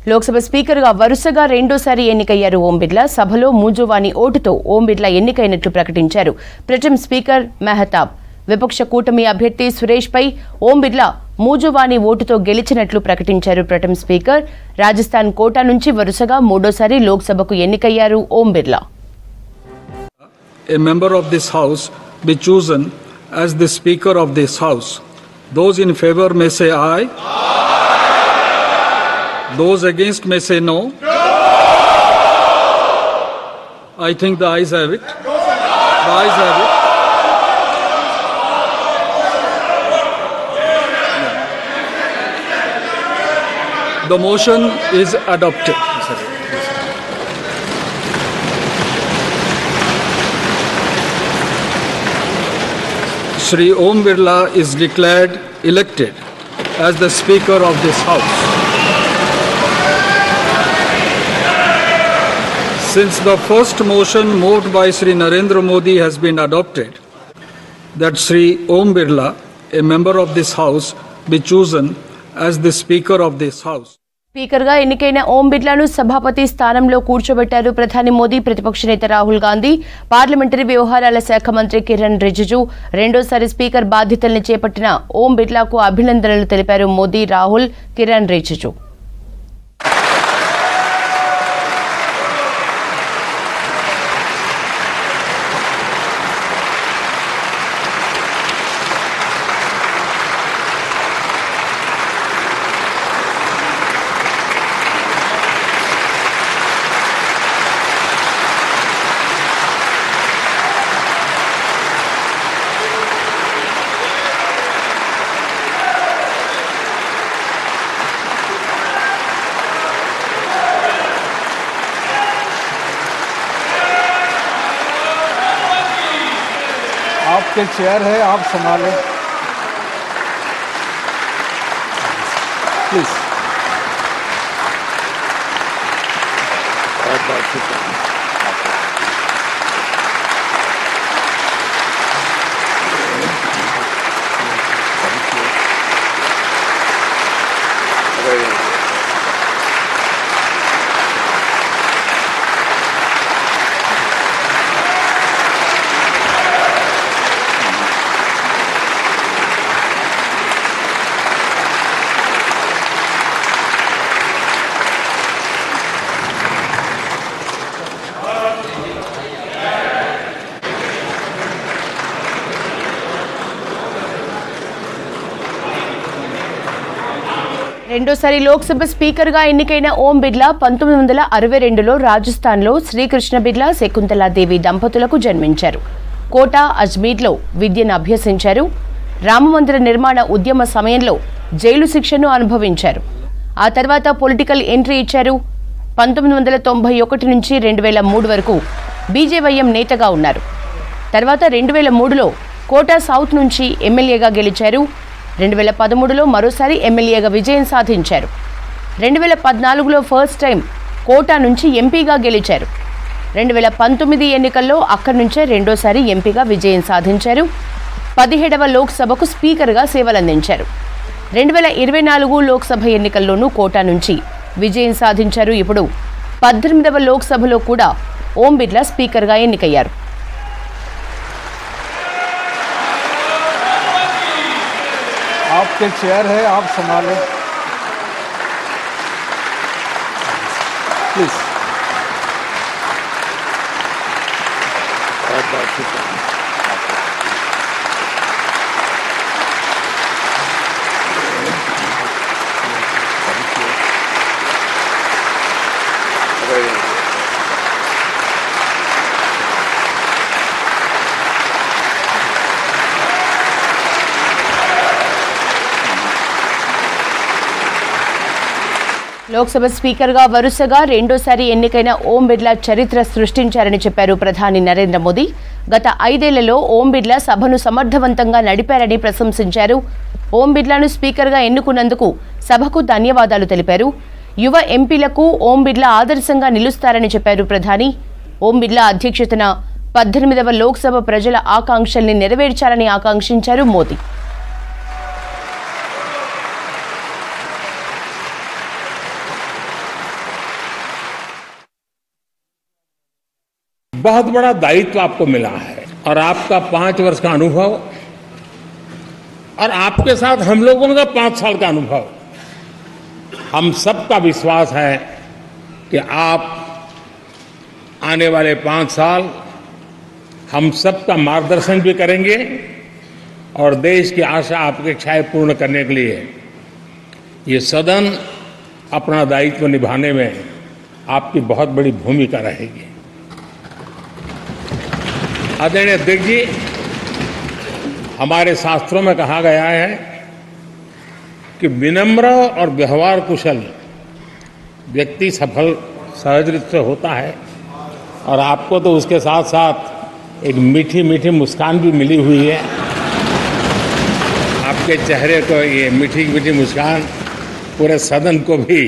లోక్సభ స్పీకర్గా వరుసగా రెండోసారి ఎన్నికయ్యారు ఓం బిర్లా. సభలో మూజువాణి ఓటుతో ఓం బిర్లా ఎన్నికైనట్లు ప్రకటించారు ప్రొటెం స్పీకర్ మెహతాబ్. విపక్ష కూటమి అభ్యర్థి సురేష్ పై ఓం బిర్లా మూజువాణి ఓటుతో గెలిచినట్లు ప్రకటించారు ప్రొటెం స్పీకర్. రాజస్థాన్ కోటా నుంచి వరుసగా మూడోసారి లోక్సభకు ఎన్నికయ్యారు Om Birla. A member of this house be chosen as the speaker of this house. Those in favor may say aye. Those against may say no. I think the ayes have it. The ayes have it. The motion is adopted. Shri Om Birla is declared elected as the Speaker of this House. Since the first motion moved by Shri Narendra Modi has been adopted, that Shri Om Birla, a member of this House, be chosen as the Speaker of this House. స్పీకర్గా ఎన్నికైన ఓం బిర్లాను సభాపతి స్థానంలో కూర్చోబెట్టారు ప్రధాని మోదీ. ప్రతిపక్ష నేత Rahul Gandhi, parliamentary వ్యవహారాల శాఖ మంత్రి కిరణ్ రిజిజు రెండోసారి స్పీకర్ బాధ్యతల్ని చేపట్టిన ఓం బిర్లాకు అభినందనలు తెలిపారు మోదీ, రాహుల్, కిరణ్ రిజిజు. आपके चेयर है, आप संभालें प्लीज. రెండోసారి లోక్సభ స్పీకర్గా ఎన్నికైన ఓం బిర్లా 1962లో రాజస్థాన్లో శ్రీకృష్ణ బిర్లా, శకుంతలాదేవి దంపతులకు జన్మించారు. కోటా, అజ్మీర్లో విద్యను అభ్యసించారు. రామమందిర నిర్మాణ ఉద్యమ సమయంలో జైలు శిక్షను అనుభవించారు. ఆ తర్వాత పొలిటికల్ ఎంట్రీ ఇచ్చారు. 1991 నుంచి 2003 వరకు బీజేవైఎం నేతగా ఉన్నారు. తర్వాత 2003లో కోటా సౌత్ నుంచి ఎమ్మెల్యేగా గెలిచారు. 2013లో మరోసారి ఎమ్మెల్యేగా విజయం సాధించారు. 2014లో ఫస్ట్ టైం కోటా నుంచి ఎంపీగా గెలిచారు. 2019 ఎన్నికల్లో అక్కడి నుంచే రెండోసారి ఎంపీగా విజయం సాధించారు. 17వ లోక్సభకు స్పీకర్గా సేవలందించారు. 2024 లోక్సభ ఎన్నికల్లోనూ కోటా నుంచి విజయం సాధించారు. ఇప్పుడు 18వ లోక్సభలో కూడా ఓం బిర్లా స్పీకర్గా ఎన్నికయ్యారు. आपके चेयर है, आप संभालें प्लीज. లోక్సభ స్పీకర్గా వరుసగా రెండోసారి ఎన్నికైన ఓం బిర్లా చరిత్ర సృష్టించారని చెప్పారు ప్రధాని నరేంద్ర మోదీ. గత 5 ఏళ్లలో ఓం బిర్లా సభను సమర్థవంతంగా నడిపారని ప్రశంసించారు. ఓం బిర్లాను స్పీకర్గా ఎన్నుకున్నందుకు సభకు ధన్యవాదాలు తెలిపారు. యువ ఎంపీలకు ఓం బిర్లా ఆదర్శంగా నిలుస్తారని చెప్పారు ప్రధాని. ఓం బిర్లా అధ్యక్షతన 18వ లోక్సభ ప్రజల ఆకాంక్షల్ని నెరవేర్చాలని ఆకాంక్షించారు మోదీ. बहुत बड़ा दायित्व आपको मिला है और आपका 5 वर्ष का अनुभव और आपके साथ हम लोगों का 5 साल का अनुभव, हम सबका विश्वास है कि आप आने वाले 5 साल हम सबका मार्गदर्शन भी करेंगे और देश की आशा अपेक्षाएं पूर्ण करने के लिए ये सदन अपना दायित्व निभाने में आपकी बहुत बड़ी भूमिका रहेगी। आदरणीय अध्यक्ष जी, हमारे शास्त्रों में कहा गया है कि विनम्र और व्यवहार कुशल व्यक्ति सफल सहज रूप से होता है और आपको तो उसके साथ साथ एक मीठी मीठी मुस्कान भी मिली हुई है। आपके चेहरे को ये मीठी मीठी मुस्कान पूरे सदन को भी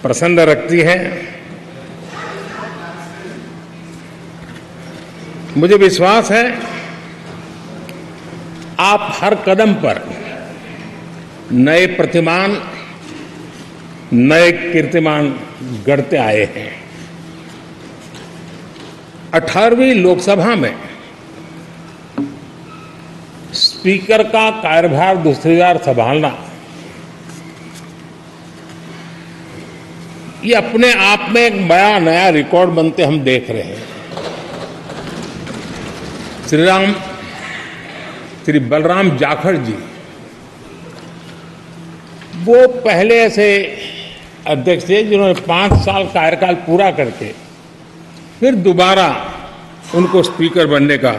प्रसन्न रखती है। मुझे विश्वास है आप हर कदम पर नए प्रतिमान, नए कीर्तिमान गढ़ते आए हैं। 18वीं लोकसभा में स्पीकर का कार्यभार दूसरी बार संभालना ये अपने आप में एक बड़ा नया रिकॉर्ड बनते हम देख रहे हैं। श्री बलराम जाखड़ जी वो पहले ऐसे अध्यक्ष थे जिन्होंने 5 साल कार्यकाल पूरा करके फिर दोबारा उनको स्पीकर बनने का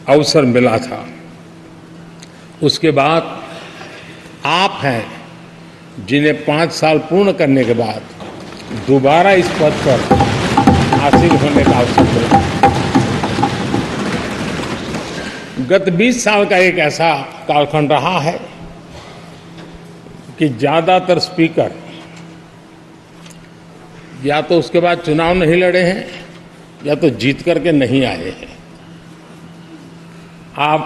अवसर मिला था। उसके बाद आप हैं जिन्हें 5 साल पूर्ण करने के बाद दोबारा इस पद पर आसीन होने का अवसर मिला। गत 20 साल का एक ऐसा कालखंड रहा है कि ज्यादातर स्पीकर या तो उसके बाद चुनाव नहीं लड़े हैं या तो जीत करके नहीं आए हैं। आप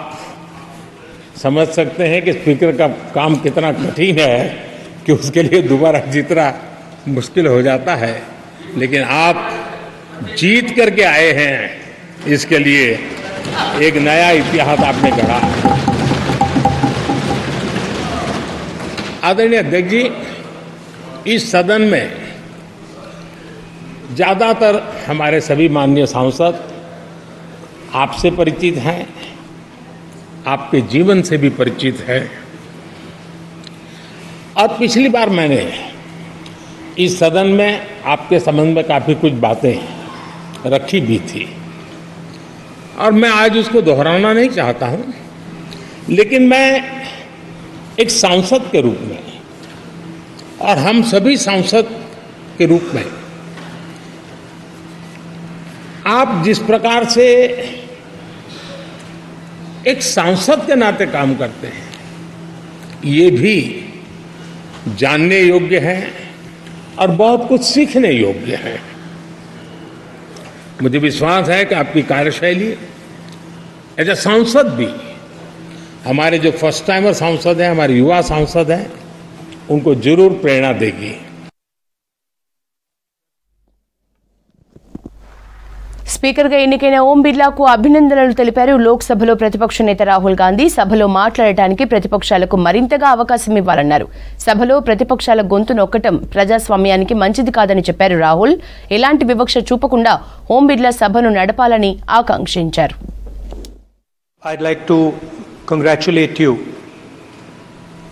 समझ सकते हैं कि स्पीकर का काम कितना कठिन है कि उसके लिए दोबारा जीतना मुश्किल हो जाता है, लेकिन आप जीत करके आए हैं, इसके लिए एक नया इतिहास आपने गढ़ा। आदरणीय अध्यक्ष जी, इस सदन में ज्यादातर हमारे सभी माननीय सांसद आपसे परिचित हैं, आपके जीवन से भी परिचित है और पिछली बार मैंने इस सदन में आपके संबंध में काफी कुछ बातें रखी भी थी और मैं आज उसको दोहराना नहीं चाहता हूं, लेकिन मैं एक सांसद के रूप में और हम सभी सांसद के रूप में आप जिस प्रकार से एक सांसद के नाते काम करते हैं, ये भी जानने योग्य है और बहुत कुछ सीखने योग्य है। मुझे विश्वास है कि आपकी कार्यशैली एज ए सांसद भी हमारे जो फर्स्ट टाइमर सांसद हैं, हमारे युवा सांसद हैं, उनको जरूर प्रेरणा देगी। స్పీకర్గా ఎన్నికైన ఓం బిర్లాకు అభినందనలు తెలిపారు లోక్సభలో ప్రతిపక్ష నేత రాహుల్ గాంధీ. సభలో మాట్లాడటానికి ప్రతిపక్షాలకు మరింతగా అవకాశం ఇవ్వాలన్నారు. సభలో ప్రతిపక్షాల గొంతు నొక్కటం ప్రజాస్వామ్యానికి మంచిది కాదని చెప్పారు రాహుల్. ఎలాంటి వివక్ష చూపకుండా ఓం బిర్లా సభను నడపాలని ఆకాంక్షించారు. I'd like to congratulate you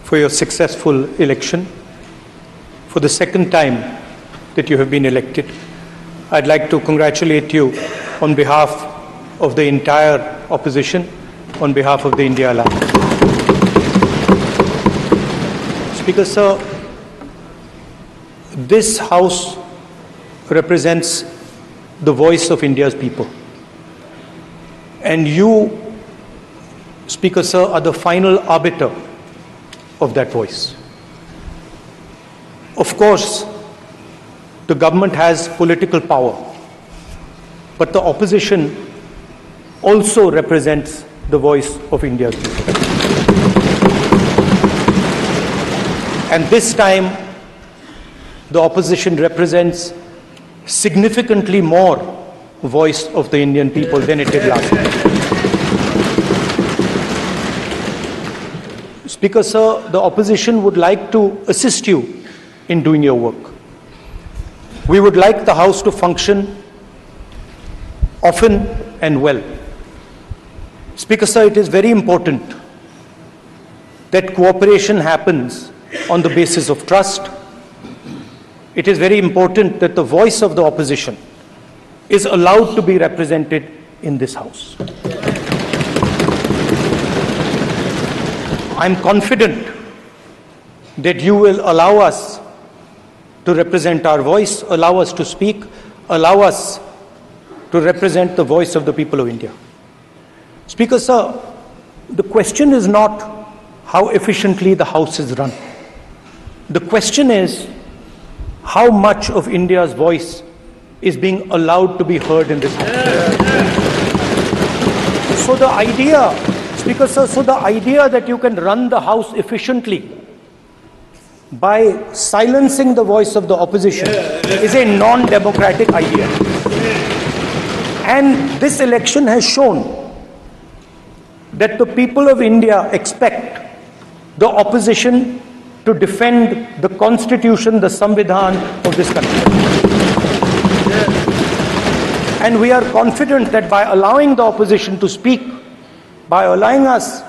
for your successful election. For the second time that you have been elected, I'd like to congratulate you on behalf of the entire opposition, on behalf of the India Alliance. Speaker Sir, this House represents the voice of India's people. And you, Speaker Sir, are the final arbiter of that voice. Of course, the government has political power, but the opposition also represents the voice of India's people. And this time, the opposition represents significantly more voice of the Indian people than it did last time. Speaker, sir, the opposition would like to assist you in doing your work. We would like the House to function often and well. Speaker, sir, it is very important that cooperation happens on the basis of trust. It is very important that the voice of the opposition is allowed to be represented in this House. I'm confident that you will allow us to represent our voice, allow us to speak, allow us to represent the voice of the people of India. Speaker, sir, the question is not how efficiently the House is run. The question is how much of India's voice is being allowed to be heard in this House. So the idea, Speaker, sir, so the idea that you can run the House efficiently by silencing the voice of the opposition is a non-democratic idea. And this election has shown that the people of India expect the opposition to defend the constitution, the Samvidhan of this country. And we are confident that by allowing the opposition to speak, by allowing us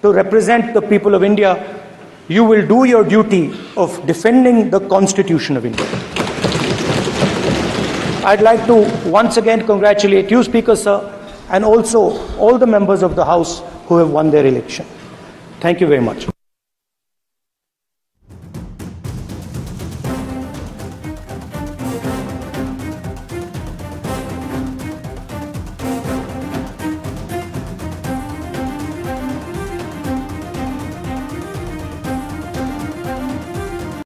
to represent the people of India, you will do your duty of defending the constitution of India. I'd like to once again congratulate you, Speaker, sir, and also all the members of the House who have won their election. Thank you very much.